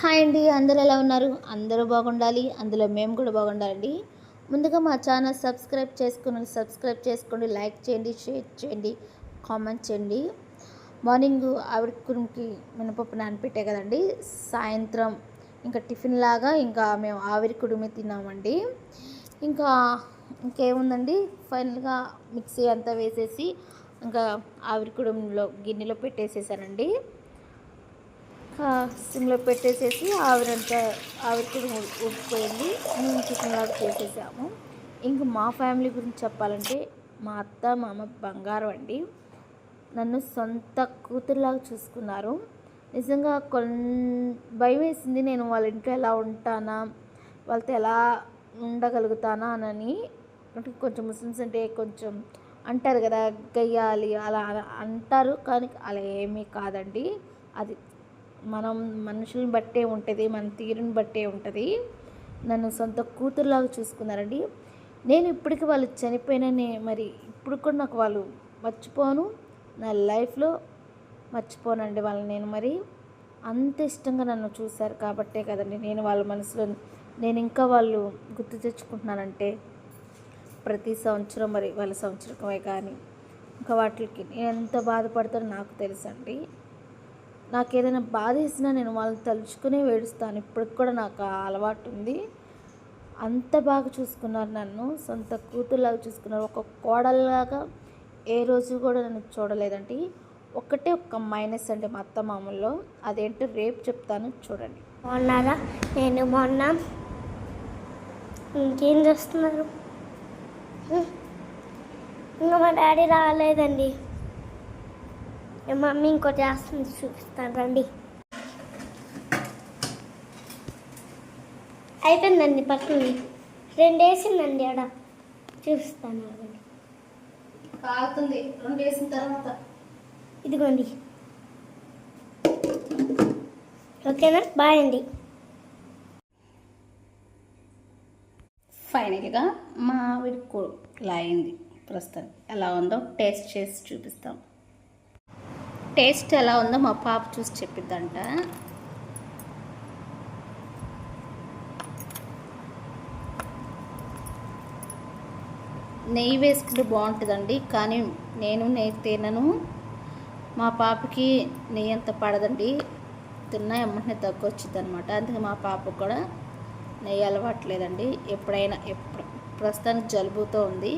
Hi అండి, అందరూ ఎలా ఉన్నారు? అందరూ బాగుండాలి, అందులో మేము కూడా బాగుండాలండి. ముందుగా మా ఛానల్ సబ్స్క్రైబ్ చేసుకోండి, లైక్ చేయండి, షేర్ చేయండి, కామెంట్ చేయండి. మార్నింగ్ ఆవిడ కురుముకి మినపప్పు నానపెట్టే కదండి, సాయంత్రం ఇంకా టిఫిన్ లాగా ఇంకా మేము ఆవిరి కుడుమి తిన్నామండి. ఇంకా ఇంకేముందండి, ఫైనల్గా మిక్సీ అంతా వేసేసి ఇంకా ఆవిరి కుడుములో గిన్నెలో పెట్టేసేసానండి. సిమ్లో పెట్టేసేసి ఆవిరి కూడా ఉడికిపోయింది. మేము టిఫిన్ లాగా చేసేసాము. ఇంక మా ఫ్యామిలీ గురించి చెప్పాలంటే మా అత్త మామ బంగారం అండి. నన్ను సొంత కూతురులాగా చూసుకున్నారు. నిజంగా భయం వేసింది, నేను వాళ్ళ ఇంట్లో ఎలా ఉంటానా, వాళ్ళతో ఎలా ఉండగలుగుతానా అని. అంటే కొంచెం ముస్లిమ్స్ అంటే కొంచెం అంటారు కదా, గయ్యాలి అలా అంటారు, కానీ అలా ఏమీ కాదండి. అది మనం మనుషులను బట్టే ఉంటుంది, మన తీరుని బట్టే ఉంటుంది. నన్ను సొంత కూతురులాగా చూసుకున్నారండి. నేను ఇప్పటికీ వాళ్ళు చనిపోయినా మరి ఇప్పుడు కూడా నాకు వాళ్ళు మర్చిపోను, నా లైఫ్లో మర్చిపోనండి వాళ్ళని. నేను మరి అంత ఇష్టంగా నన్ను చూశారు కాబట్టే కదండి నేను వాళ్ళ మనసులో నేను ఇంకా వాళ్ళు గుర్తు తెచ్చుకుంటున్నానంటే. ప్రతి సంవత్సరం మరి వాళ్ళ సంవత్సరమే కానీ ఇంకా వాటికి నేను ఎంత బాధపడతానో నాకు తెలుసండి. నాకు ఏదైనా బాధ వేసినా నేను వాళ్ళని తలుచుకునే ఏడుస్తాను. ఇప్పటికి కూడా నాకు ఆ అలవాటు ఉంది. అంత బాగా చూసుకున్నారు నన్ను, సొంత కూతురులాగా చూసుకున్నారు. ఒక కోడల్లాగా ఏ రోజు కూడా నన్ను చూడలేదండి. ఒక్క మైనస్ అండి మా అత్త మామూల్లో, అదేంటో రేపు చెప్తాను, చూడండి. బాగున్నారా? నేను బాగున్నా. ఇంకేం చేస్తున్నారు? ఇంకా మా డాడీ రాలేదండి. మమ్మీ ఇంకోటి చేస్తుంది, చూపిస్తాను రండి. అయిపోయిందండి, పక్కన 2 వేసిందండి ఆడ, చూపిస్తాను. కాలుతుంది 2 వేసిన తర్వాత. ఇదిగోండి, ఓకేనా? బాయ్ అండి. ఫైనల్గా మా ఆవిడ ఇలా అయింది. ప్రస్తుతం ఎలా ఉందో టేస్ట్ చేసి చూపిస్తాం. టేస్ట్ ఎలా ఉందో మా పాప చూసి చెప్పిద్దంట. నెయ్యి వేసుకుంటే బాగుంటుందండి, కానీ నేను నెయ్యి తినను. మా పాపకి నెయ్యి అంత పడదండి, తిన్నా ఎమ్మటనే తగ్గొచ్చింది అనమాట. అందుకే మా పాపకు కూడా నెయ్యి అలవాట్లేదండి. ఎప్పుడు ప్రస్తుతానికి జలుబుతో ఉంది,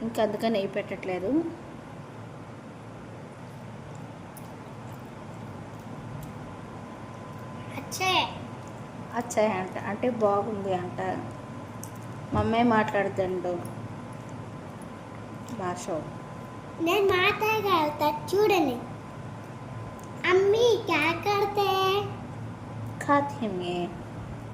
ఇంకా అందుకని నెయ్యి పెట్టట్లేదు. అచ్చాయి అంట, అంటే బాగుంది అంట. మమ్మే మాట్లాడుతుండు భాష. నేను మాట్లాడగలుగుతా, చూడండి. అమ్మీ క్యా కర్తే? खाती हम ये